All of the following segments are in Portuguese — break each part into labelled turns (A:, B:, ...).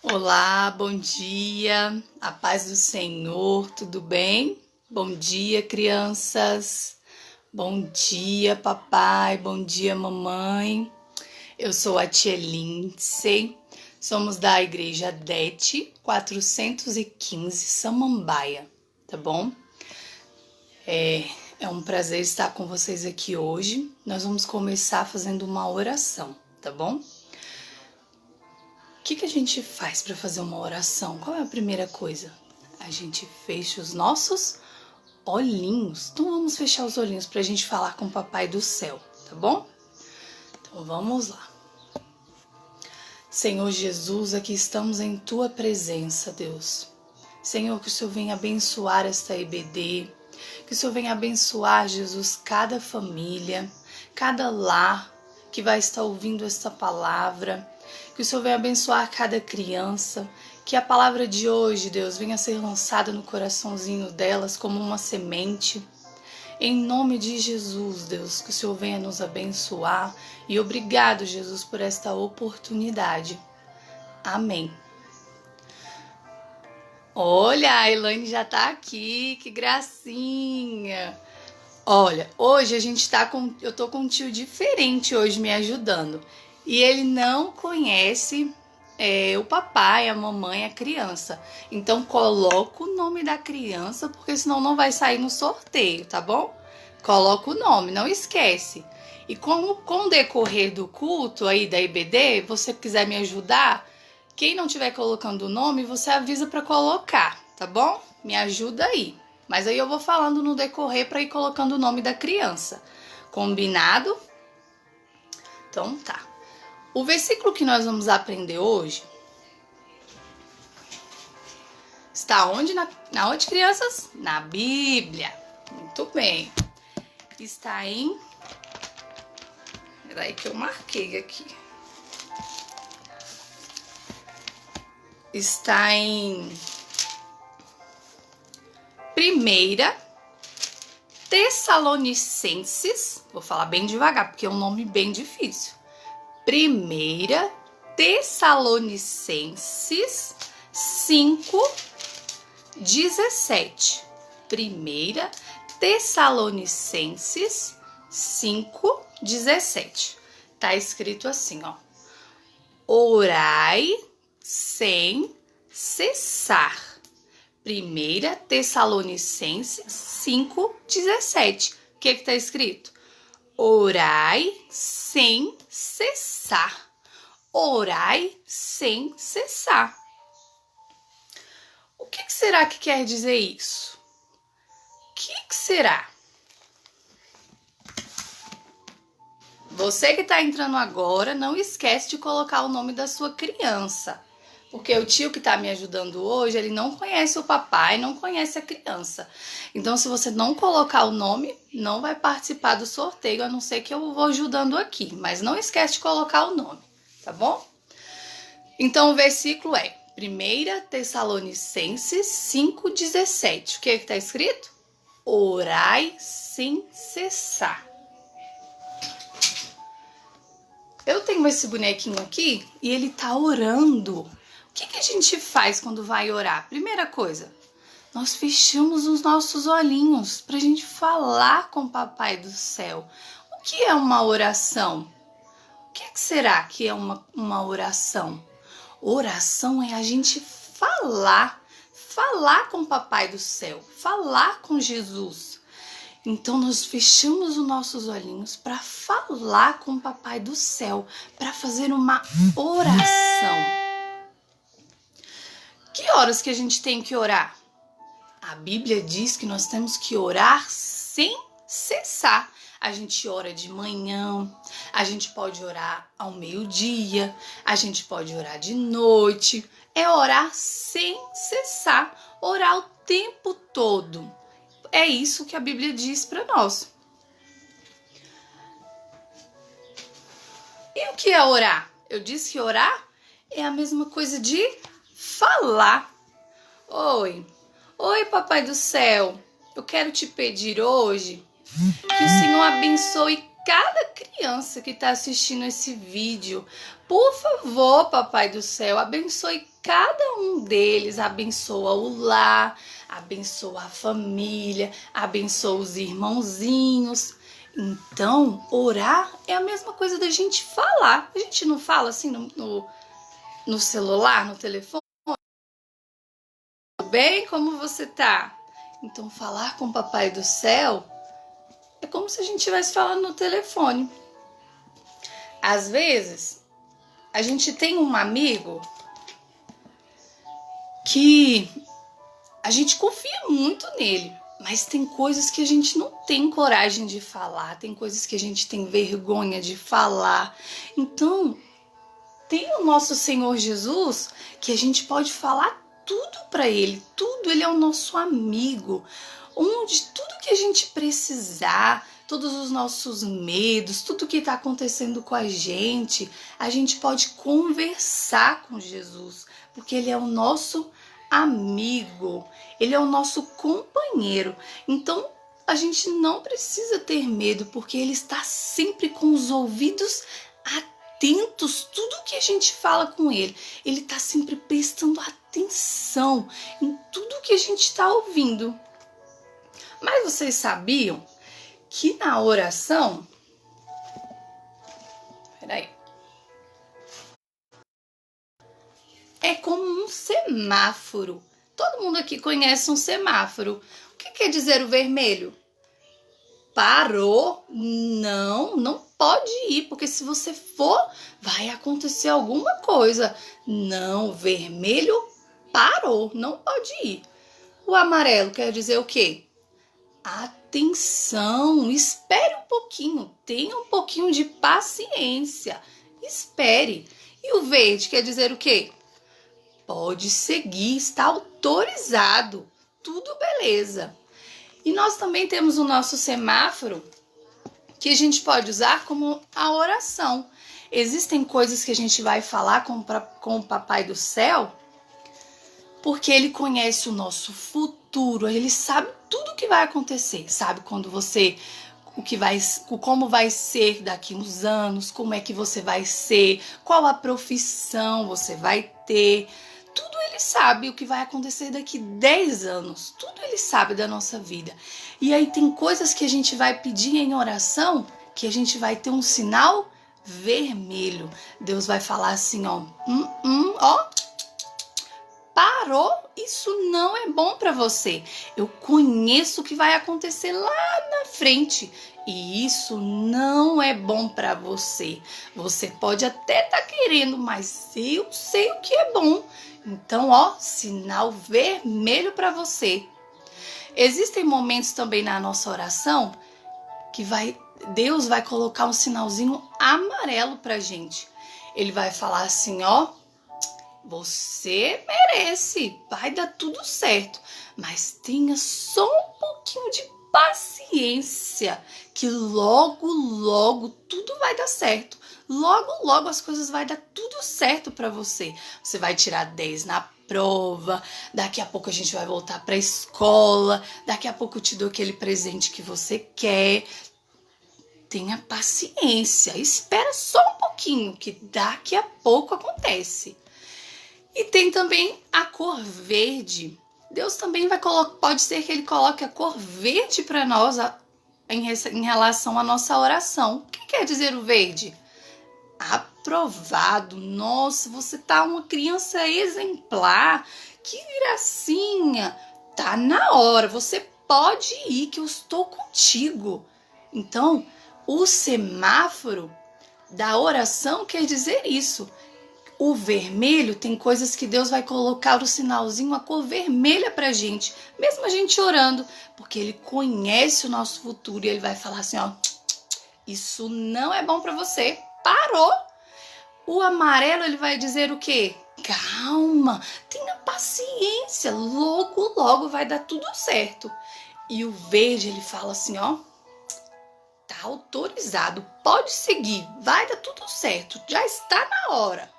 A: Olá, bom dia, a paz do Senhor, tudo bem? Bom dia, crianças, bom dia, papai, bom dia, mamãe. Eu sou a tia Lindsay, somos da Igreja DET 415 Samambaia, tá bom? É um prazer estar com vocês aqui hoje. Nós vamos começar fazendo uma oração, tá bom? O que a gente faz para fazer uma oração? Qual é a primeira coisa? A gente fecha os nossos olhinhos. Então vamos fechar os olhinhos para a gente falar com o Papai do Céu, tá bom? Então vamos lá. Senhor Jesus, aqui estamos em Tua presença, Deus. Senhor, que o Senhor venha abençoar esta EBD, que o Senhor venha abençoar, Jesus, cada família, cada lar que vai estar ouvindo esta palavra, que o Senhor venha abençoar cada criança, que a palavra de hoje, Deus, venha ser lançada no coraçãozinho delas como uma semente. Em nome de Jesus, Deus, que o Senhor venha nos abençoar e obrigado, Jesus, por esta oportunidade. Amém. Olha, a Elaine já tá aqui, que gracinha. Olha, hoje eu tô com um tio diferente hoje me ajudando. E ele não conhece o papai, a mamãe, a criança. Então coloca o nome da criança, porque senão não vai sair no sorteio, tá bom? Coloca o nome, não esquece. E com o decorrer do culto aí da IBD, você quiser me ajudar, quem não tiver colocando o nome, você avisa para colocar, tá bom? Me ajuda aí. Mas aí eu vou falando no decorrer para ir colocando o nome da criança. Combinado? Então tá. O versículo que nós vamos aprender hoje está onde, onde, crianças? Na Bíblia. Muito bem. Está em... Peraí que eu marquei aqui. Está em 1 Tessalonicenses, vou falar bem devagar porque é um nome bem difícil. 1 Tessalonicenses 5:17. 1 Tessalonicenses 5:17. Tá escrito assim, ó. Orai sem cessar. 1 Tessalonicenses 5:17. O que está escrito? Orai sem cessar. Orai sem cessar. O que será que quer dizer isso? O que será? Você que está entrando agora, não esquece de colocar o nome da sua criança. Porque o tio que está me ajudando hoje, ele não conhece o papai, não conhece a criança. Então, se você não colocar o nome, não vai participar do sorteio, a não ser que eu vou ajudando aqui. Mas não esquece de colocar o nome, tá bom? Então, o versículo é 1 Tessalonicenses 5:17. O que está escrito? Orai sem cessar. Eu tenho esse bonequinho aqui e ele tá orando. O que a gente faz quando vai orar? Primeira coisa, nós fechamos os nossos olhinhos para a gente falar com o Papai do Céu. O que é uma oração? O que será que é uma oração? Oração é a gente falar com o Papai do Céu, falar com Jesus. Então nós fechamos os nossos olhinhos para falar com o Papai do Céu, para fazer uma oração. Que horas que a gente tem que orar? A Bíblia diz que nós temos que orar sem cessar. A gente ora de manhã, a gente pode orar ao meio-dia, a gente pode orar de noite. É orar sem cessar, orar o tempo todo. É isso que a Bíblia diz para nós. E o que é orar? Eu disse que orar é a mesma coisa de falar. Oi, Papai do Céu, eu quero te pedir hoje que o Senhor abençoe cada criança que está assistindo esse vídeo. Por favor, Papai do Céu, abençoe cada um deles, abençoa o lar, abençoa a família, abençoa os irmãozinhos. Então, orar é a mesma coisa da gente falar. A gente não fala assim no celular, no telefone? Tudo bem? Como você tá? Então, falar com o Papai do Céu é como se a gente estivesse falando no telefone. Às vezes, a gente tem um amigo que a gente confia muito nele, mas tem coisas que a gente não tem coragem de falar, tem coisas que a gente tem vergonha de falar. Então, tem o nosso Senhor Jesus que a gente pode falar tudo para ele, tudo. Ele é o nosso amigo, onde tudo que a gente precisar, todos os nossos medos, tudo que está acontecendo com a gente pode conversar com Jesus, porque ele é o nosso amigo, ele é o nosso companheiro. Então a gente não precisa ter medo, porque ele está sempre com os ouvidos atentos, tudo que a gente fala com ele está sempre prestando atenção em tudo que a gente está ouvindo. Mas vocês sabiam que na oração, é como um semáforo. Todo mundo aqui conhece um semáforo. O que quer dizer o vermelho? Parou, não pode ir, porque se você for, vai acontecer alguma coisa. Não, vermelho, parou, não pode ir. O amarelo quer dizer o quê? Atenção, espere um pouquinho, tenha um pouquinho de paciência, espere. E o verde quer dizer o quê? Pode seguir, está autorizado, tudo beleza. E nós também temos o nosso semáforo, que a gente pode usar como a oração. Existem coisas que a gente vai falar com o Papai do Céu, porque ele conhece o nosso futuro, ele sabe tudo o que vai acontecer, sabe como vai ser daqui uns anos, como é que você vai ser, qual a profissão você vai ter. Tudo ele sabe o que vai acontecer daqui 10 anos. Tudo ele sabe da nossa vida. E aí tem coisas que a gente vai pedir em oração que a gente vai ter um sinal vermelho. Deus vai falar assim, ó, parou, isso não é bom para você. Eu conheço o que vai acontecer lá na frente e isso não é bom para você. Você pode até estar querendo, mas eu sei o que é bom. Então, ó, sinal vermelho para você. Existem momentos também na nossa oração que Deus vai colocar um sinalzinho amarelo pra gente. Ele vai falar assim, ó, você merece, vai dar tudo certo, mas tenha só um pouquinho de paciência, que logo tudo vai dar certo. Logo as coisas vai dar tudo certo para você. Você vai tirar 10 na prova, daqui a pouco a gente vai voltar para a escola, daqui a pouco eu te dou aquele presente que você quer. Tenha paciência, espera só um pouquinho, que daqui a pouco acontece. E tem também a cor verde. Deus também pode ser que ele coloque a cor verde para nós em relação à nossa oração. O que quer dizer o verde? Aprovado. Nossa, você tá uma criança exemplar. Que gracinha. Tá na hora. Você pode ir, que eu estou contigo. Então, o semáforo da oração quer dizer isso. O vermelho tem coisas que Deus vai colocar o sinalzinho, a cor vermelha pra gente, mesmo a gente orando, porque ele conhece o nosso futuro e ele vai falar assim, ó, isso não é bom pra você, parou. O amarelo, ele vai dizer o quê? Calma, tenha paciência, logo vai dar tudo certo. E o verde, ele fala assim, ó, tá autorizado, pode seguir, vai dar tudo certo, já está na hora.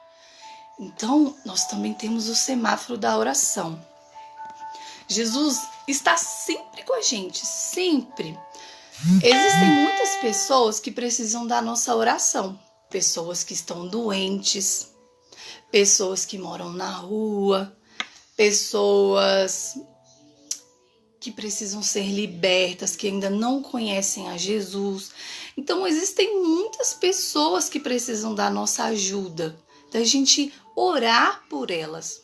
A: Então, nós também temos o semáforo da oração. Jesus está sempre com a gente, sempre. Existem muitas pessoas que precisam da nossa oração. Pessoas que estão doentes, pessoas que moram na rua, pessoas que precisam ser libertas, que ainda não conhecem a Jesus. Então, existem muitas pessoas que precisam da nossa ajuda, da gente orar por elas.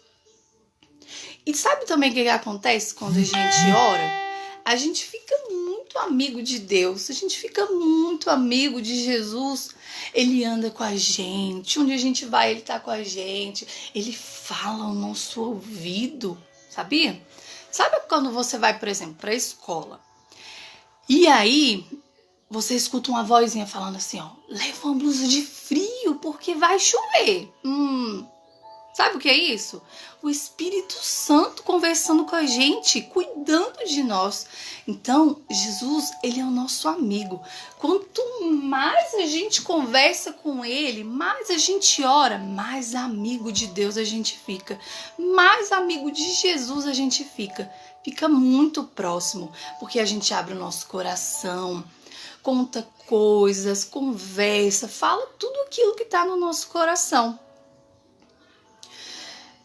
A: E sabe também o que acontece quando a gente ora? A gente fica muito amigo de Deus, a gente fica muito amigo de Jesus. Ele anda com a gente, onde a gente vai, ele tá com a gente, ele fala ao nosso ouvido, sabia? Sabe quando você vai, por exemplo, para a escola, e aí você escuta uma vozinha falando assim, ó, leva uma blusa de frio porque vai chover. Sabe o que é isso? O Espírito Santo conversando com a gente, cuidando de nós. Então, Jesus, ele é o nosso amigo. Quanto mais a gente conversa com ele, mais a gente ora, mais amigo de Deus a gente fica. Mais amigo de Jesus a gente fica. Fica muito próximo, porque a gente abre o nosso coração, conta coisas, conversa, fala tudo aquilo que está no nosso coração.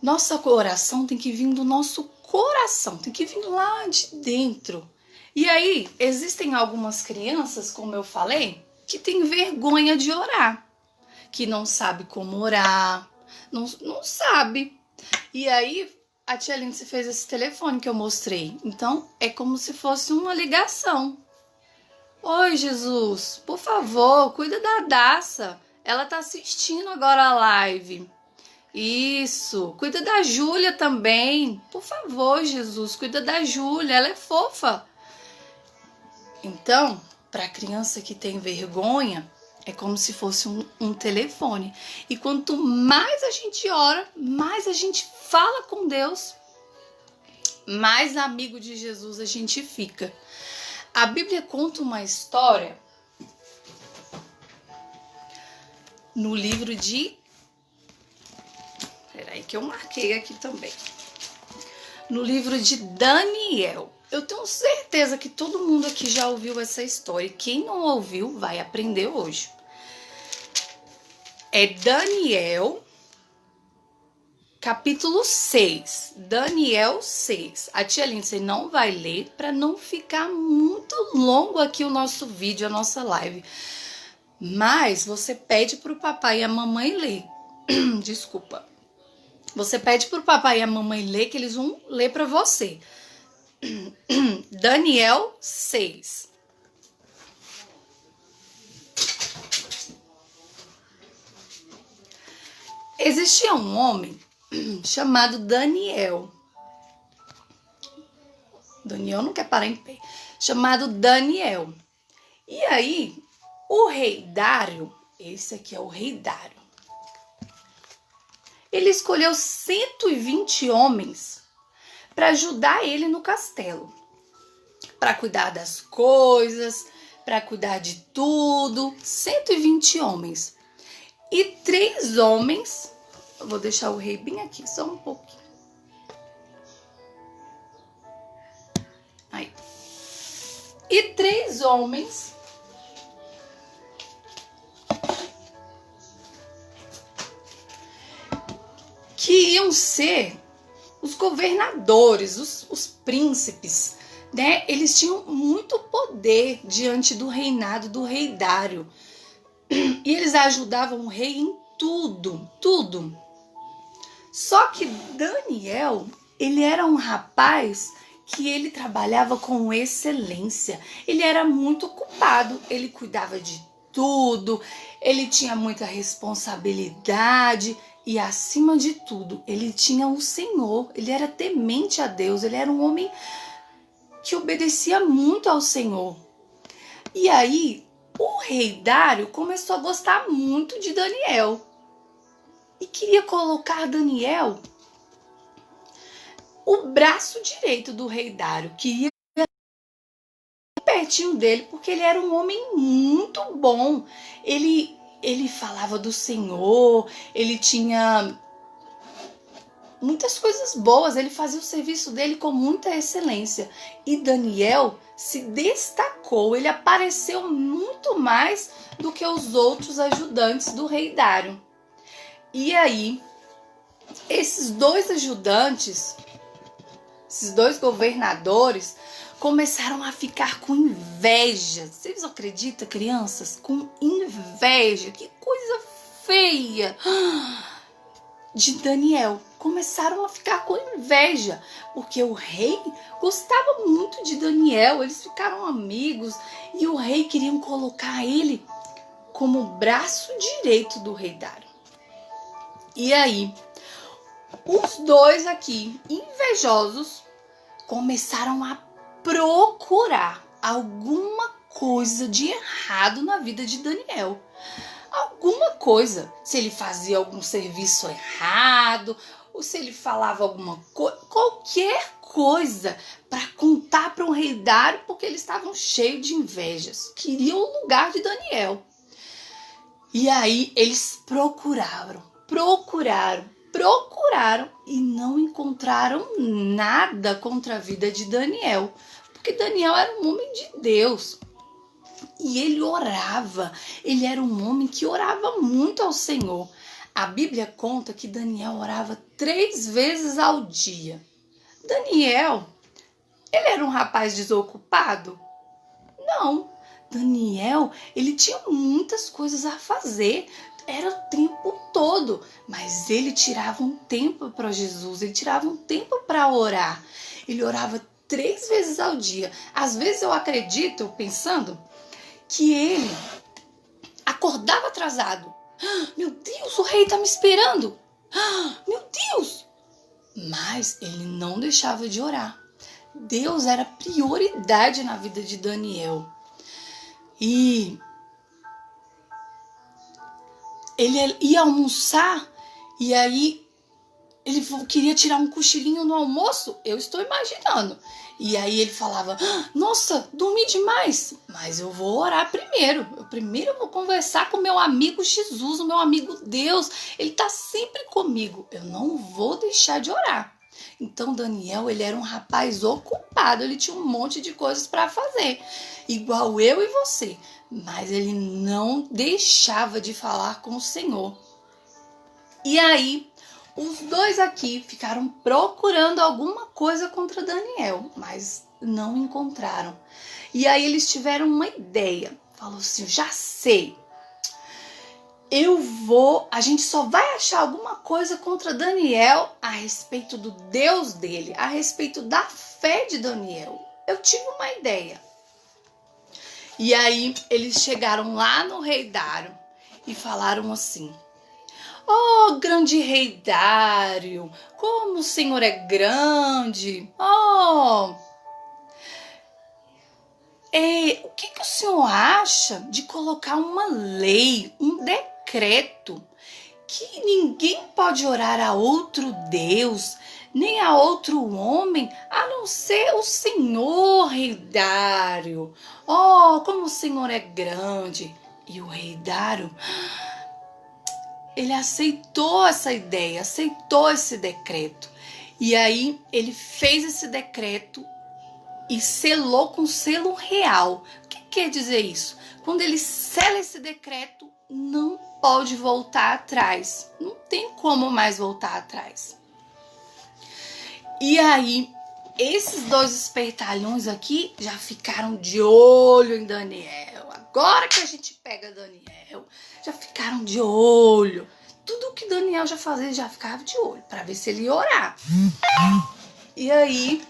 A: Nossa oração tem que vir do nosso coração, tem que vir lá de dentro. E aí, existem algumas crianças, como eu falei, que têm vergonha de orar, que não sabe como orar, não sabe. E aí, a tia Lindsay fez esse telefone que eu mostrei. Então, é como se fosse uma ligação. Oi, Jesus, por favor, cuida da Daça. Ela tá assistindo agora a live. Isso, cuida da Júlia também. Por favor, Jesus, cuida da Júlia, ela é fofa. Então, para a criança que tem vergonha, é como se fosse um telefone. E quanto mais a gente ora, mais a gente fala com Deus, mais amigo de Jesus a gente fica. A Bíblia conta uma história no livro de... Peraí que eu marquei aqui também. No livro de Daniel. Eu tenho certeza que todo mundo aqui já ouviu essa história. E quem não ouviu vai aprender hoje. É Daniel, capítulo 6. Daniel 6. A tia Lindsay não vai ler para não ficar muito longo aqui o nosso vídeo, a nossa live. Mas você pede para o papai e a mamãe ler. Desculpa. Você pede para o papai e a mamãe ler, que eles vão ler para você. Daniel 6. Existia um homem chamado Daniel. Daniel não quer parar em pé. Chamado Daniel. E aí, o rei Dário, esse aqui é o rei Dário, ele escolheu 120 homens para ajudar ele no castelo. Para cuidar das coisas, para cuidar de tudo. 120 homens. E 3 homens... Eu vou deixar o rei bem aqui, só um pouquinho. Aí. E 3 homens... que iam ser os governadores, os príncipes, né? Eles tinham muito poder diante do reinado do rei Dário. E eles ajudavam o rei em tudo, tudo. Só que Daniel, ele era um rapaz que ele trabalhava com excelência. Ele era muito ocupado, ele cuidava de tudo, ele tinha muita responsabilidade. E acima de tudo, ele tinha o Senhor, ele era temente a Deus, ele era um homem que obedecia muito ao Senhor. E aí, o rei Dário começou a gostar muito de Daniel. E queria colocar Daniel, o braço direito do rei Dário, queria pertinho dele, porque ele era um homem muito bom. Ele falava do Senhor, ele tinha muitas coisas boas, ele fazia o serviço dele com muita excelência. E Daniel se destacou, ele apareceu muito mais do que os outros ajudantes do rei Dário. E aí, esses dois ajudantes, esses dois governadores, começaram a ficar com inveja. Vocês acreditam, crianças? Com inveja. Que coisa feia de Daniel. Começaram a ficar com inveja, porque o rei gostava muito de Daniel, eles ficaram amigos e o rei queria colocar ele como braço direito do rei Dário. E aí, os dois aqui, invejosos, começaram a procurar alguma coisa de errado na vida de Daniel. Alguma coisa, se ele fazia algum serviço errado, ou se ele falava alguma coisa, qualquer coisa para contar para o rei Dário, porque eles estavam cheios de invejas, queriam o lugar de Daniel. E aí eles procuraram e não encontraram nada contra a vida de Daniel, porque Daniel era um homem de Deus. E ele orava, ele era um homem que orava muito ao Senhor. A Bíblia conta que Daniel orava 3 vezes ao dia. Daniel, ele era um rapaz desocupado? Não. Daniel, ele tinha muitas coisas a fazer, era o tempo todo, mas ele tirava um tempo para Jesus, ele tirava um tempo para orar. Ele orava 3 vezes ao dia. Às vezes eu acredito, pensando, que ele acordava atrasado. Meu Deus, o rei está me esperando. Meu Deus! Mas ele não deixava de orar. Deus era prioridade na vida de Daniel. E ele ia almoçar e aí ele queria tirar um cochilinho no almoço, eu estou imaginando. E aí ele falava, nossa, dormi demais, mas eu vou orar primeiro. Eu vou conversar com o meu amigo Jesus, o meu amigo Deus. Ele está sempre comigo, eu não vou deixar de orar. Então Daniel, ele era um rapaz ocupado, ele tinha um monte de coisas para fazer, igual eu e você. Mas ele não deixava de falar com o Senhor. E aí, os dois aqui ficaram procurando alguma coisa contra Daniel, mas não encontraram. E aí eles tiveram uma ideia. Falou assim, já sei. A gente só vai achar alguma coisa contra Daniel a respeito do Deus dele, a respeito da fé de Daniel. Eu tive uma ideia. E aí eles chegaram lá no rei Dário e falaram assim, oh, grande rei Dário, como o Senhor é grande. O que o senhor acha de colocar uma lei, um decreto, que ninguém pode orar a outro Deus, nem a outro homem, a não ser o Senhor, rei Dário. Oh, como o Senhor é grande. E o rei Dário, ele aceitou essa ideia, aceitou esse decreto. E aí ele fez esse decreto e selou com selo real. O que quer dizer isso? Quando ele sela esse decreto, não pode voltar atrás. Não tem como mais voltar atrás. E aí, esses dois espertalhões aqui já ficaram de olho em Daniel. Agora que a gente pega Daniel, já ficaram de olho. Tudo que Daniel já fazia, já ficava de olho, para ver se ele ia orar. E aí,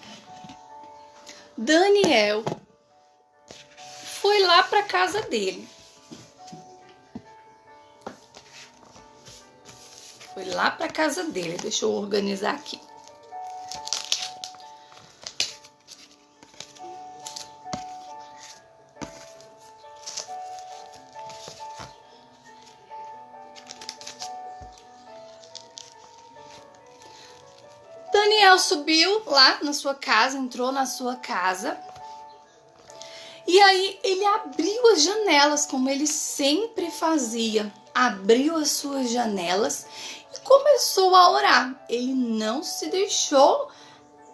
A: Daniel foi lá para casa dele. Deixa eu organizar aqui. Daniel subiu lá na sua casa, entrou na sua casa. E aí ele abriu as janelas, como ele sempre fazia. abriu as suas janelas e começou a orar. Ele não se deixou,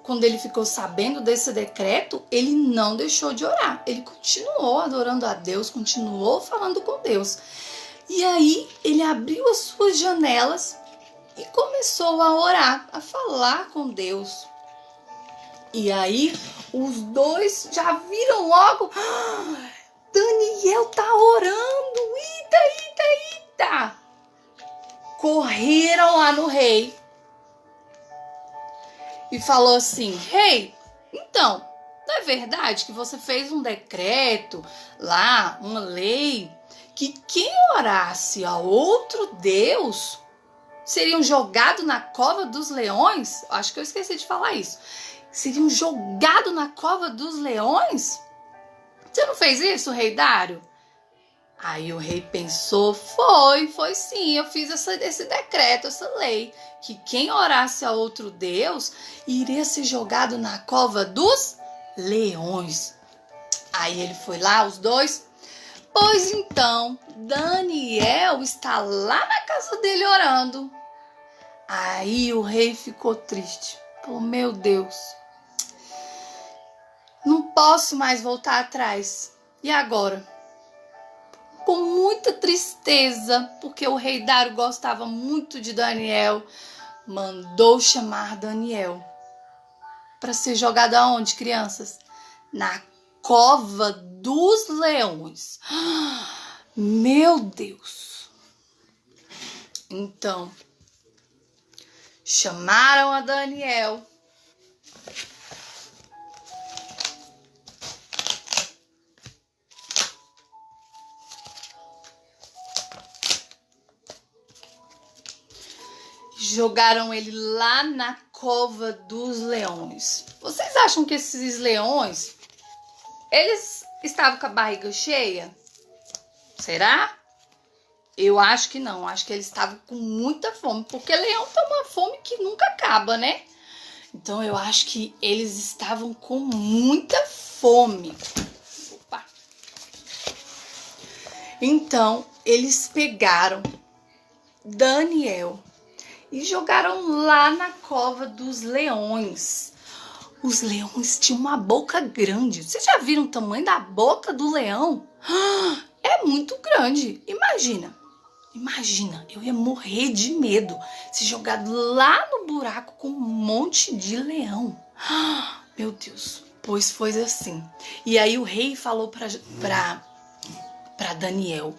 A: quando ele ficou sabendo desse decreto, ele não deixou de orar. Ele continuou adorando a Deus, continuou falando com Deus. E aí ele abriu as suas janelas e começou a orar, a falar com Deus. E aí os dois já viram logo: "Ah, Daniel tá orando, eita. Correram lá no rei e falou assim: "Rei, então, não é verdade que você fez um decreto lá, uma lei, que quem orasse a outro Deus seriam jogados na cova dos leões?" Acho que eu esqueci de falar isso. Seriam jogados na cova dos leões? Você não fez isso, rei Dário? Aí o rei pensou: foi sim, eu fiz esse decreto, essa lei, que quem orasse a outro Deus iria ser jogado na cova dos leões. Aí ele foi lá, os dois. Pois então, Daniel está lá na casa dele orando. Aí o rei ficou triste. Falou: meu Deus, não posso mais voltar atrás. E agora? Com muita tristeza, porque o rei Dário gostava muito de Daniel, mandou chamar Daniel para ser jogado aonde, crianças? Na cova dos leões. Meu Deus! Então, chamaram a Daniel. Jogaram ele lá na cova dos leões. Vocês acham que esses leões, eles estavam com a barriga cheia? Será? Eu acho que não. Acho que eles estavam com muita fome. Porque leão tem uma fome que nunca acaba, né? Então eu acho que eles estavam com muita fome. Opa. Então eles pegaram Daniel e jogaram lá na cova dos leões. Os leões tinham uma boca grande. Vocês já viram o tamanho da boca do leão? É muito grande. Imagina, eu ia morrer de medo se jogado lá no buraco com um monte de leão. Meu Deus, pois foi assim. E aí o rei falou para Daniel: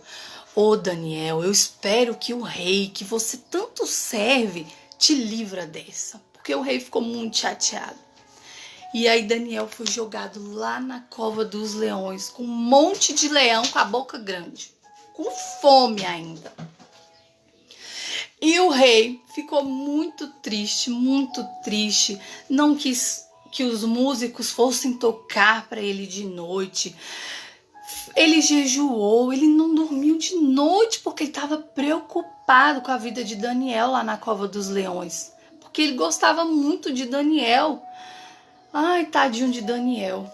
A: Ô Daniel, eu espero que o rei que você tanto serve te livra dessa. Porque o rei ficou muito chateado. E aí Daniel foi jogado lá na cova dos leões, com um monte de leão com a boca grande, com fome ainda. E o rei ficou muito triste, não quis que os músicos fossem tocar para ele de noite. Ele jejuou, ele não dormiu de noite porque ele estava preocupado com a vida de Daniel lá na cova dos leões. Porque ele gostava muito de Daniel. Ai, tadinho de Daniel.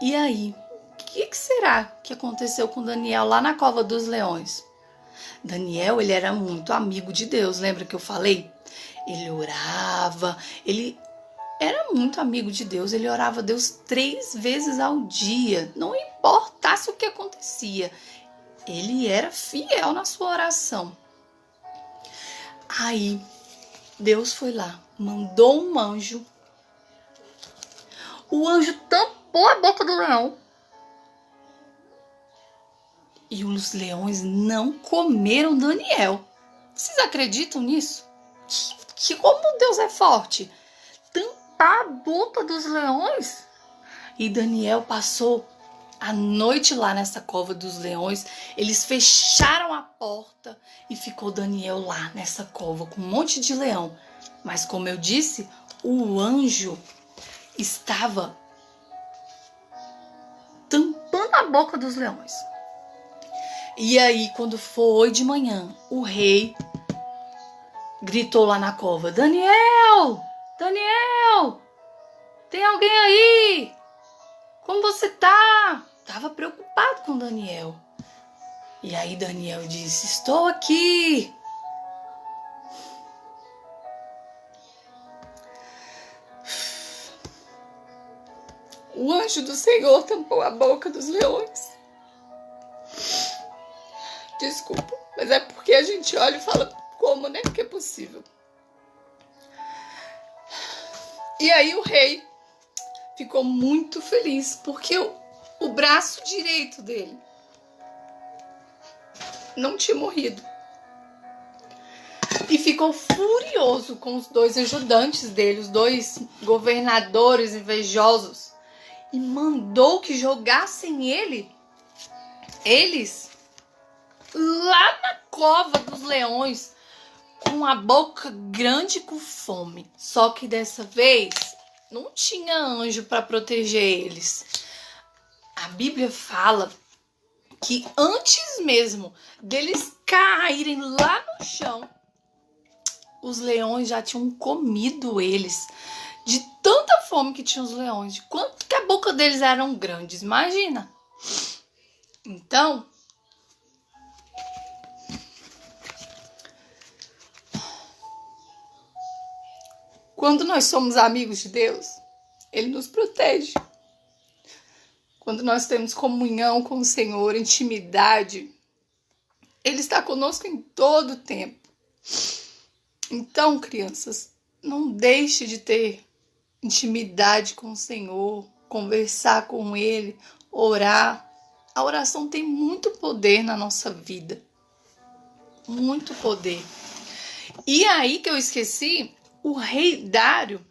A: E aí, o que será que aconteceu com Daniel lá na cova dos leões? Daniel, ele era muito amigo de Deus, lembra que eu falei? Ele orava, ele era muito amigo de Deus, ele orava a Deus 3 vezes ao dia, não importasse o que acontecia, ele era fiel na sua oração. Aí, Deus foi lá, mandou um anjo, o anjo tampou a boca do leão, e os leões não comeram Daniel. Vocês acreditam nisso? Que como Deus é forte? Tampar a boca dos leões? E Daniel passou a noite lá nessa cova dos leões. Eles fecharam a porta e ficou Daniel lá nessa cova com um monte de leão. Mas como eu disse, o anjo estava tampando a boca dos leões. E aí, quando foi de manhã, o rei gritou lá na cova: Daniel! Daniel! Tem alguém aí? Como você tá? Tava preocupado com Daniel. E aí Daniel disse: estou aqui. O anjo do Senhor tampou a boca dos leões. Desculpa, mas é porque a gente olha e fala: como, né? Que é possível. E aí o rei ficou muito feliz, porque o braço direito dele não tinha morrido. E ficou furioso com os 2 ajudantes dele, os 2 governadores invejosos, e mandou que jogassem eles lá na cova dos leões, com a boca grande com fome. Só que dessa vez não tinha anjo para proteger eles. A Bíblia fala que antes mesmo deles caírem lá no chão, os leões já tinham comido eles. De tanta fome que tinham os leões, de quanto que a boca deles eram grandes, imagina. Então, quando nós somos amigos de Deus, Ele nos protege. Quando nós temos comunhão com o Senhor, intimidade, Ele está conosco em todo o tempo. Então, crianças, não deixe de ter intimidade com o Senhor, conversar com Ele, orar. A oração tem muito poder na nossa vida. Muito poder. E aí que eu esqueci, o rei Dário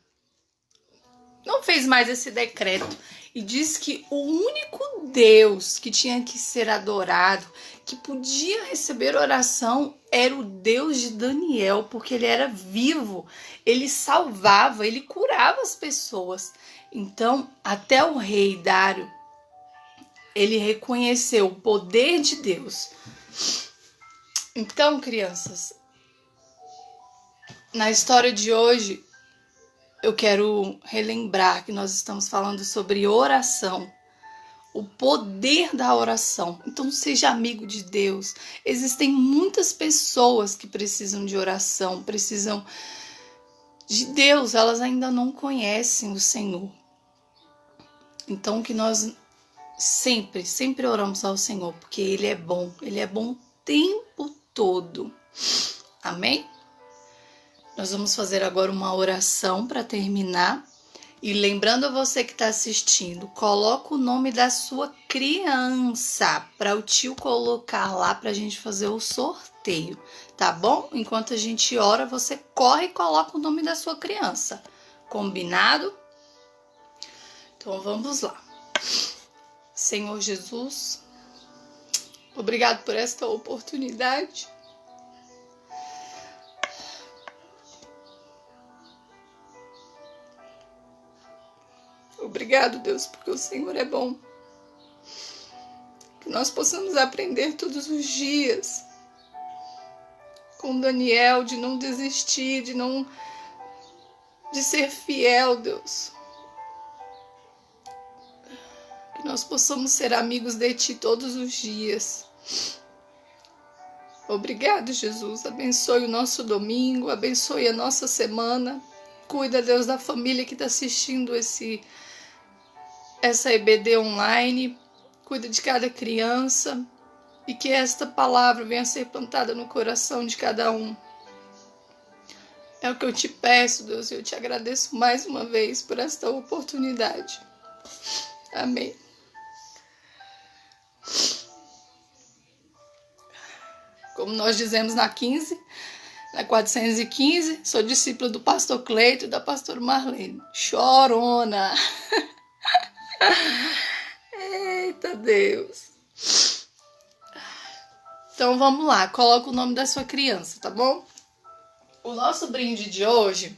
A: não fez mais esse decreto e disse que o único Deus que tinha que ser adorado, que podia receber oração, era o Deus de Daniel, porque ele era vivo, ele salvava, ele curava as pessoas. Então, até o rei Dário, ele reconheceu o poder de Deus. Então, crianças, na história de hoje, eu quero relembrar que nós estamos falando sobre oração, o poder da oração. Então, seja amigo de Deus. Existem muitas pessoas que precisam de oração, precisam de Deus, elas ainda não conhecem o Senhor. Então, que nós sempre oramos ao Senhor, porque Ele é bom o tempo todo. Amém? Nós vamos fazer agora uma oração para terminar. E lembrando a você que está assistindo, coloca o nome da sua criança para o tio colocar lá para a gente fazer o sorteio, tá bom? Enquanto a gente ora, você corre e coloca o nome da sua criança. Combinado? Então vamos lá. Senhor Jesus, obrigado por esta oportunidade. Obrigado, Deus, porque o Senhor é bom. Que nós possamos aprender todos os dias com Daniel, de não desistir, de ser fiel, Deus. Que nós possamos ser amigos de Ti todos os dias. Obrigado, Jesus. Abençoe o nosso domingo, abençoe a nossa semana. Cuida, Deus, da família que está assistindo essa EBD online. Cuida de cada criança e que esta palavra venha a ser plantada no coração de cada um. É o que eu te peço, Deus, e eu te agradeço mais uma vez por esta oportunidade. Amém. Como nós dizemos na 415, sou discípula do pastor Cleito e da pastora Marlene. Chorona! Eita Deus! Então vamos lá, coloca o nome da sua criança, tá bom? O nosso brinde de hoje,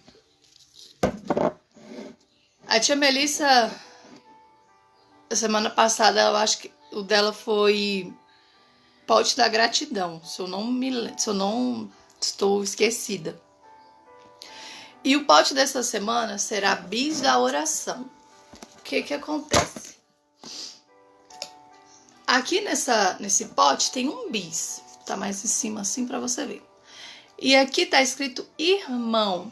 A: a tia Melissa, semana passada, eu acho que o dela foi Pote da Gratidão, se eu não estou esquecida. E o pote dessa semana será Bis da Oração. O que acontece? Aqui nesse pote tem um bis. Tá mais em cima assim pra você ver. E aqui tá escrito irmão.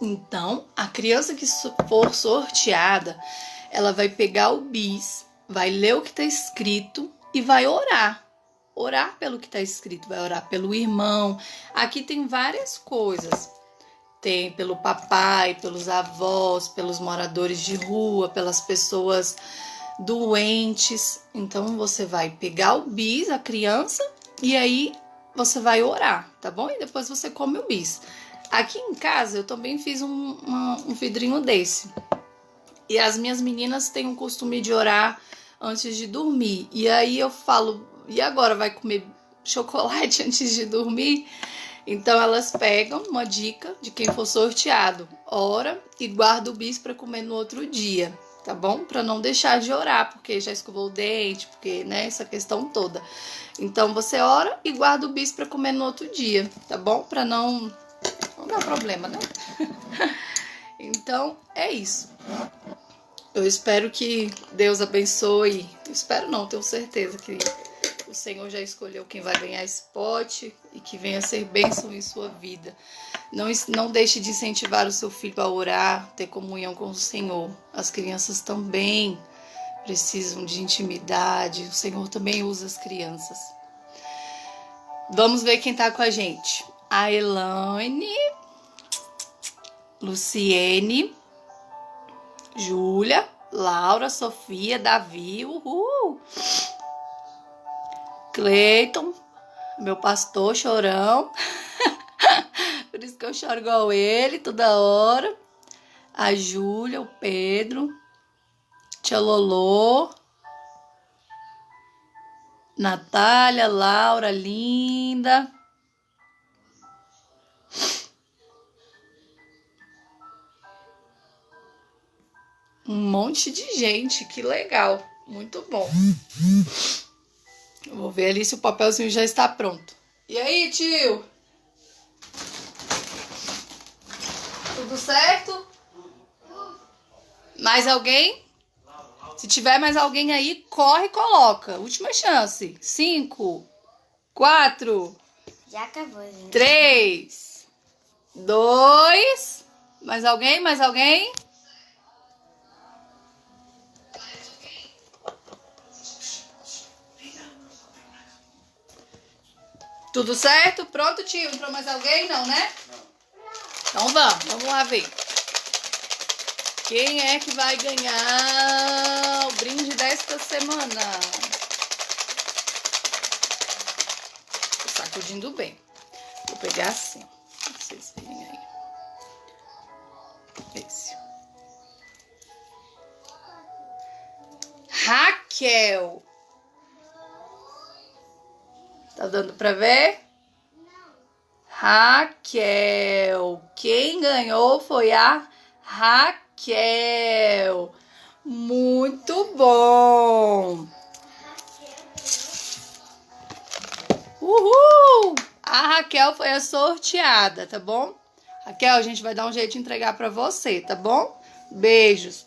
A: Então, a criança que for sorteada, ela vai pegar o bis, vai ler o que tá escrito e vai orar. Orar pelo que tá escrito, vai orar pelo irmão. Aqui tem várias coisas. Tem pelo papai, pelos avós, pelos moradores de rua, pelas pessoas doentes. Então, você vai pegar o bis, a criança, e aí você vai orar, tá bom? E depois você come o bis. Aqui em casa eu também fiz um vidrinho desse. E as minhas meninas têm o costume de orar antes de dormir. E aí eu falo, e agora vai comer chocolate antes de dormir? Então elas pegam uma dica de quem for sorteado. Ora e guarda o bis para comer no outro dia, tá bom? Para não deixar de orar, porque já escovou o dente, porque, né, essa questão toda. Então você ora e guarda o bis para comer no outro dia, tá bom? Para não dar problema, né? Então é isso. Eu espero que Deus abençoe. Eu espero não, tenho certeza que o Senhor já escolheu quem vai ganhar esse pote e que venha ser bênção em sua vida. Não deixe de incentivar o seu filho a orar, ter comunhão com o Senhor. As crianças também precisam de intimidade. O Senhor também usa as crianças. Vamos ver quem tá com a gente. A Elaine, Luciene, Júlia, Laura, Sofia, Davi, uhul! Cleiton, meu pastor chorão. Por isso que eu choro igual ele toda hora. A Júlia, o Pedro, Tia Lolô, Natália, Laura, linda. Um monte de gente, que legal, muito bom. Eu vou ver ali se o papelzinho já está pronto. E aí, tio? Tudo certo? Mais alguém? Se tiver mais alguém aí, corre e coloca. Última chance. 5, 4.
B: Já acabou, gente.
A: 3, 2. Mais alguém? Mais alguém? Tudo certo? Pronto, tio? Entrou mais alguém? Não, né? Não. Então vamos lá ver. Quem é que vai ganhar o brinde desta semana? Tô sacudindo bem. Vou pegar assim, ó. Pra vocês verem aí. Esse. Raquel. Tá dando pra ver? Não. Raquel. Quem ganhou foi a Raquel. Muito bom. Uhul! A Raquel foi a sorteada, tá bom? Raquel, a gente vai dar um jeito de entregar pra você, tá bom? Beijos.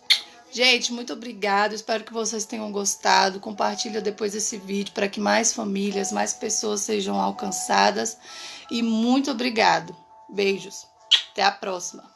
A: Gente, muito obrigada. Espero que vocês tenham gostado. Compartilha depois esse vídeo para que mais famílias, mais pessoas sejam alcançadas. E muito obrigado. Beijos. Até a próxima.